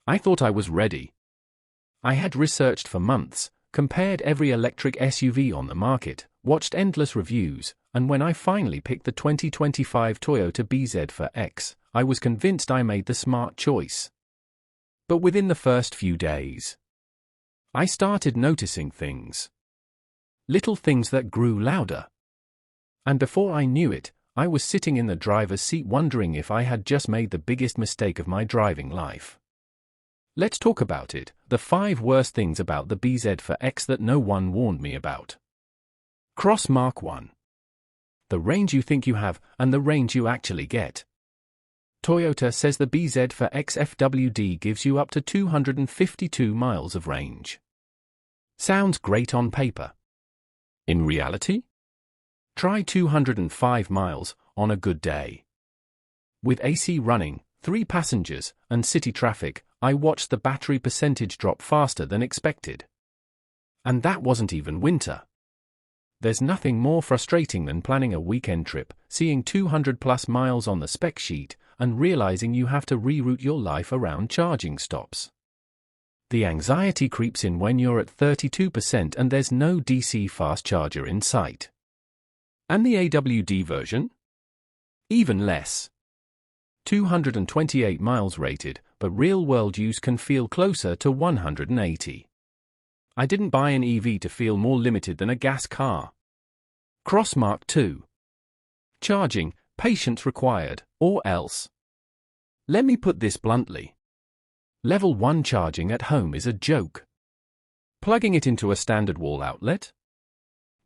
I thought I was ready. I had researched for months, compared every electric SUV on the market, watched endless reviews, and when I finally picked the 2025 Toyota bZ4X, I was convinced I made the smart choice. But within the first few days, I started noticing things. Little things that grew louder. And before I knew it, I was sitting in the driver's seat wondering if I had just made the biggest mistake of my driving life. Let's talk about it, the 5 worst things about the bZ4X that no one warned me about. Cross Mark 1. The range you think you have, and the range you actually get. Toyota says the bZ4X FWD gives you up to 252 miles of range. Sounds great on paper. In reality? Try 205 miles on a good day. With AC running, 3 passengers, and city traffic, I watched the battery percentage drop faster than expected. And that wasn't even winter. There's nothing more frustrating than planning a weekend trip, seeing 200+ miles on the spec sheet, and realizing you have to reroute your life around charging stops. The anxiety creeps in when you're at 32% and there's no DC fast charger in sight. And the AWD version? Even less. 228 miles rated, but real-world use can feel closer to 180. I didn't buy an EV to feel more limited than a gas car. Cross Mark 2. Charging, patience required, or else. Let me put this bluntly. Level 1 charging at home is a joke. Plugging it into a standard wall outlet?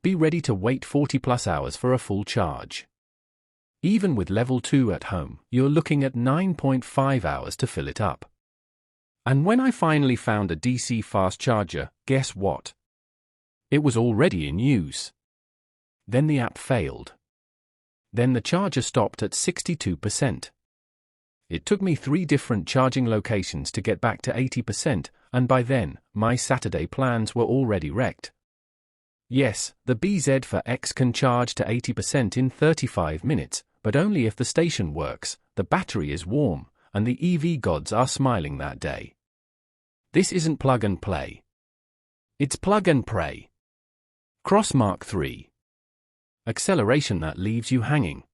Be ready to wait 40+ hours for a full charge. Even with level 2 at home, you're looking at 9.5 hours to fill it up. And when I finally found a DC fast charger, guess what? It was already in use. Then the app failed. Then the charger stopped at 62%. It took me 3 different charging locations to get back to 80%, and by then, my Saturday plans were already wrecked. Yes, the bZ4X can charge to 80% in 35 minutes, but only if the station works, the battery is warm, and the EV gods are smiling that day. This isn't plug and play. It's plug and pray. Cross Mark 3. Acceleration that leaves you hanging.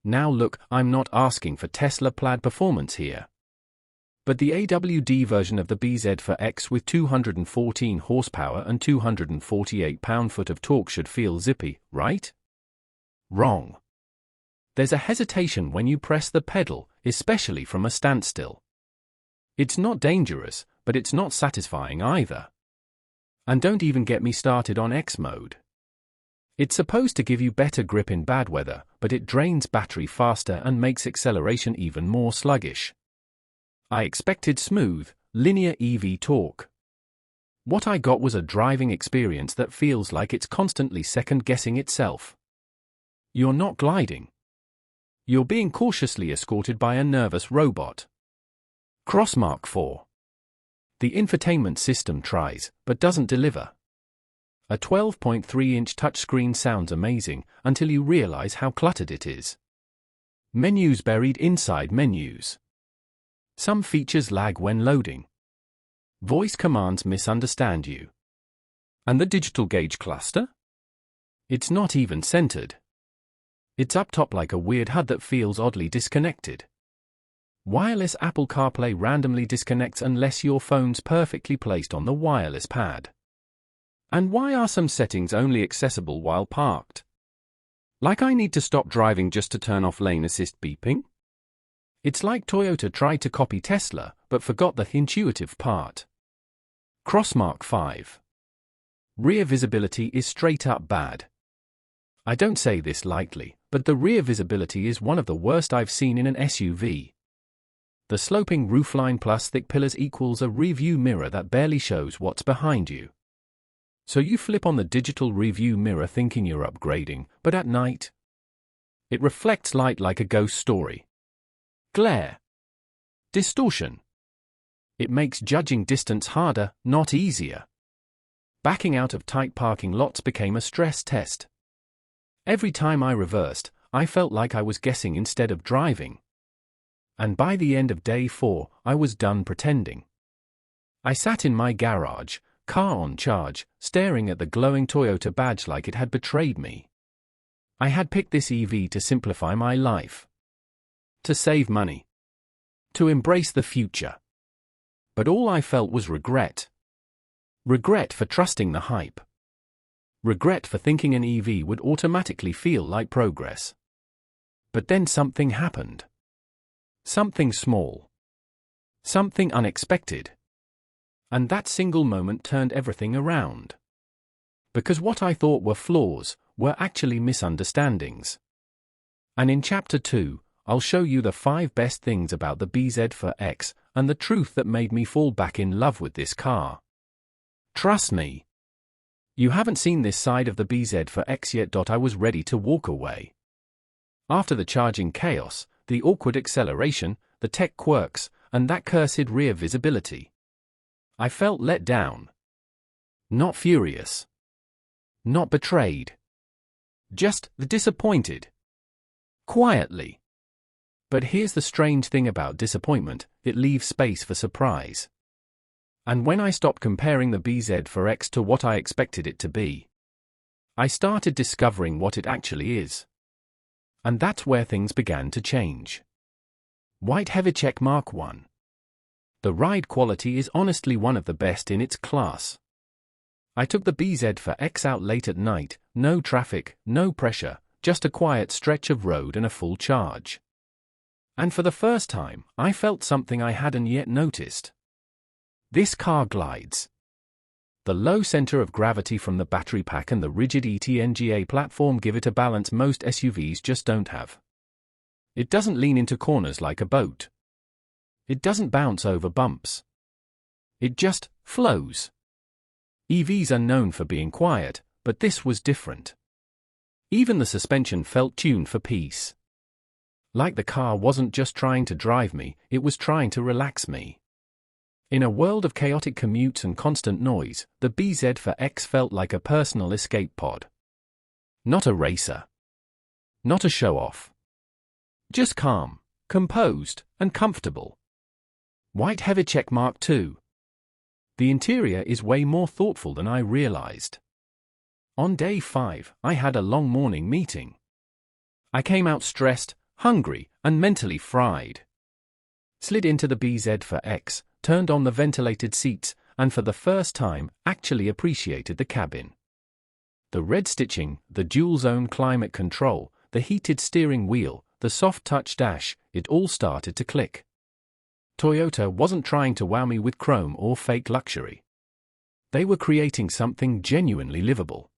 Now look, I'm not asking for Tesla plaid performance here. But the AWD version of the bZ4X with 214 horsepower and 248 pound-foot of torque should feel zippy, right? Wrong. There's a hesitation when you press the pedal, especially from a standstill. It's not dangerous, but it's not satisfying either. And don't even get me started on X mode. It's supposed to give you better grip in bad weather, but it drains battery faster and makes acceleration even more sluggish. I expected smooth, linear EV torque. What I got was a driving experience that feels like it's constantly second-guessing itself. You're not gliding. You're being cautiously escorted by a nervous robot. Cross Mark 4. The infotainment system tries, but doesn't deliver. A 12.3-inch touchscreen sounds amazing until you realize how cluttered it is. Menus buried inside menus. Some features lag when loading. Voice commands misunderstand you. And the digital gauge cluster? It's not even centered. It's up top like a weird HUD that feels oddly disconnected. Wireless Apple CarPlay randomly disconnects unless your phone's perfectly placed on the wireless pad. And why are some settings only accessible while parked? Like I need to stop driving just to turn off lane assist beeping? It's like Toyota tried to copy Tesla, but forgot the intuitive part. Cross Mark 5. Rear visibility is straight up bad. I don't say this lightly, but the rear visibility is one of the worst I've seen in an SUV. The sloping roofline plus thick pillars equals a rearview mirror that barely shows what's behind you. So you flip on the digital rearview mirror thinking you're upgrading, but at night, it reflects light like a ghost story. Glare. Distortion. It makes judging distance harder, not easier. Backing out of tight parking lots became a stress test. Every time I reversed, I felt like I was guessing instead of driving. And by the end of day 4, I was done pretending. I sat in my garage, car on charge, staring at the glowing Toyota badge like it had betrayed me. I had picked this EV to simplify my life, to save money, to embrace the future. But all I felt was regret. Regret for trusting the hype. Regret for thinking an EV would automatically feel like progress. But then something happened. Something small. Something unexpected. And that single moment turned everything around. Because what I thought were flaws were actually misunderstandings. And in Chapter 2, I'll show you the 5 best things about the bZ4X and the truth that made me fall back in love with this car. Trust me. You haven't seen this side of the bZ4X yet. I was ready to walk away. After the charging chaos, the awkward acceleration, the tech quirks, and that cursed rear visibility, I felt let down. Not furious. Not betrayed. Just disappointed. Quietly. But here's the strange thing about disappointment, it leaves space for surprise. And when I stopped comparing the bZ4X to what I expected it to be, I started discovering what it actually is. And that's where things began to change. White heavy check mark 1. The ride quality is honestly one of the best in its class. I took the bZ4X out late at night, no traffic, no pressure, just a quiet stretch of road and a full charge. And for the first time, I felt something I hadn't yet noticed. This car glides. The low center of gravity from the battery pack and the rigid ETNGA platform give it a balance most SUVs just don't have. It doesn't lean into corners like a boat. It doesn't bounce over bumps. It just flows. EVs are known for being quiet, but this was different. Even the suspension felt tuned for peace. Like the car wasn't just trying to drive me, it was trying to relax me. In a world of chaotic commutes and constant noise, the bZ4X felt like a personal escape pod. Not a racer. Not a show-off. Just calm, composed, and comfortable. White heavy check mark 2. The interior is way more thoughtful than I realized. On day 5, I had a long morning meeting. I came out stressed, hungry, and mentally fried. Slid into the bZ4X, turned on the ventilated seats, and for the first time, actually appreciated the cabin. The red stitching, the dual-zone climate control, the heated steering wheel, the soft-touch dash, it all started to click. Toyota wasn't trying to wow me with chrome or fake luxury. They were creating something genuinely livable.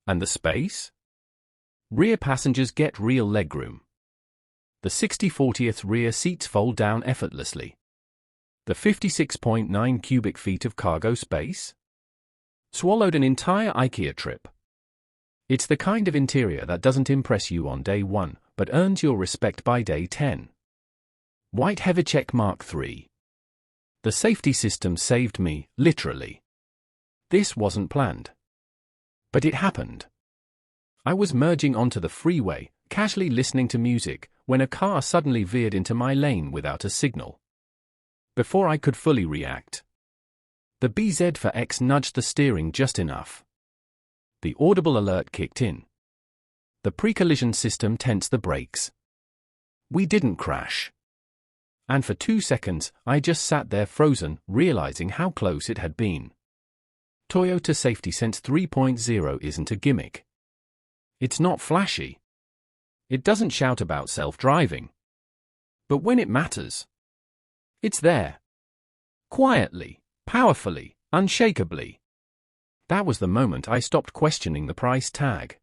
And the space? Rear passengers get real legroom. The 60/40th rear seats fold down effortlessly. The 56.9 cubic feet of cargo space? Swallowed an entire IKEA trip. It's the kind of interior that doesn't impress you on day 1, but earns your respect by day 10. White heavy check mark 3. The safety system saved me, literally. This wasn't planned. But it happened. I was merging onto the freeway, casually listening to music, when a car suddenly veered into my lane without a signal. Before I could fully react, the bZ4X nudged the steering just enough. The audible alert kicked in. The pre-collision system tensed the brakes. We didn't crash. And for 2 seconds, I just sat there frozen, realizing how close it had been. Toyota Safety Sense 3.0 isn't a gimmick. It's not flashy. It doesn't shout about self-driving. But when it matters, it's there. Quietly, powerfully, unshakably. That was the moment I stopped questioning the price tag.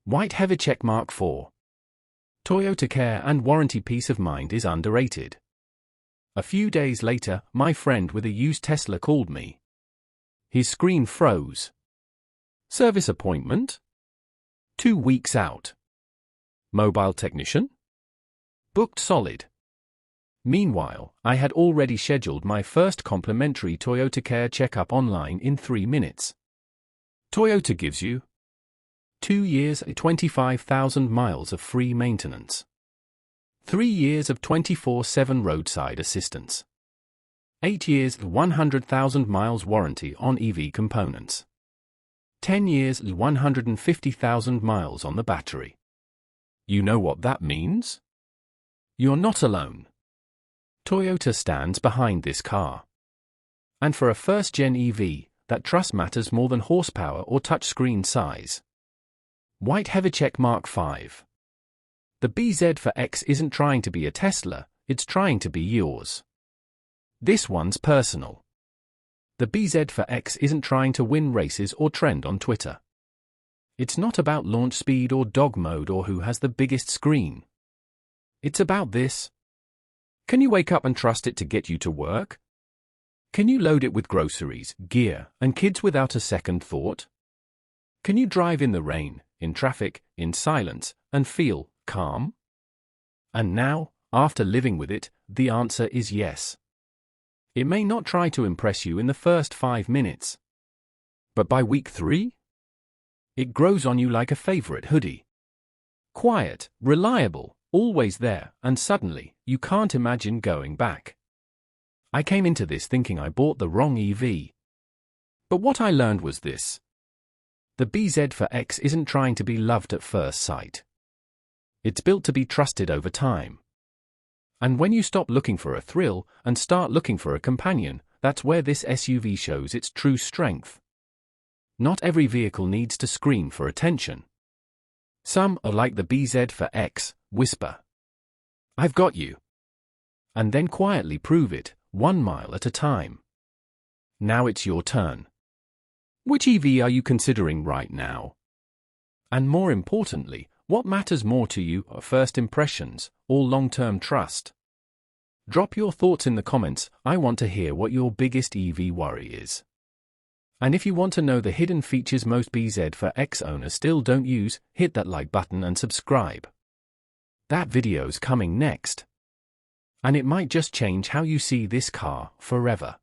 White heavy check mark 4. Toyota care and warranty peace of mind is underrated. A few days later, my friend with a used Tesla called me. His screen froze. Service appointment? 2 weeks out. Mobile technician? Booked solid. Meanwhile, I had already scheduled my first complimentary Toyota Care checkup online in 3 minutes. Toyota gives you 2 years, 25,000 miles of free maintenance. 3 years of 24/7 roadside assistance. 8 years, 100,000 miles warranty on EV components. 10 years, 150,000 miles on the battery. You know what that means? You're not alone. Toyota stands behind this car. And for a first-gen EV, that trust matters more than horsepower or touchscreen size. White Heavycheck Mark V. The bZ4X isn't trying to be a Tesla, it's trying to be yours. This one's personal. The bZ4X isn't trying to win races or trend on Twitter. It's not about launch speed or dog mode or who has the biggest screen. It's about this. Can you wake up and trust it to get you to work? Can you load it with groceries, gear, and kids without a second thought? Can you drive in the rain, in traffic, in silence, and feel calm? And now, after living with it, the answer is yes. It may not try to impress you in the first 5 minutes. But by week 3? It grows on you like a favorite hoodie. Quiet, reliable, always there, and suddenly, you can't imagine going back. I came into this thinking I bought the wrong EV. But what I learned was this. The bZ4X isn't trying to be loved at first sight. It's built to be trusted over time. And when you stop looking for a thrill and start looking for a companion, that's where this SUV shows its true strength. Not every vehicle needs to scream for attention. Some are like the bZ4X, whisper, "I've got you." And then quietly prove it, 1 mile at a time. Now it's your turn. Which EV are you considering right now? And more importantly, what matters more to you are first impressions or long-term trust? Drop your thoughts in the comments. I want to hear what your biggest EV worry is. And if you want to know the hidden features most bZ4X owners still don't use, hit that like button and subscribe. That video's coming next. And it might just change how you see this car forever.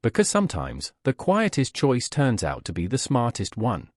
Because sometimes, the quietest choice turns out to be the smartest one.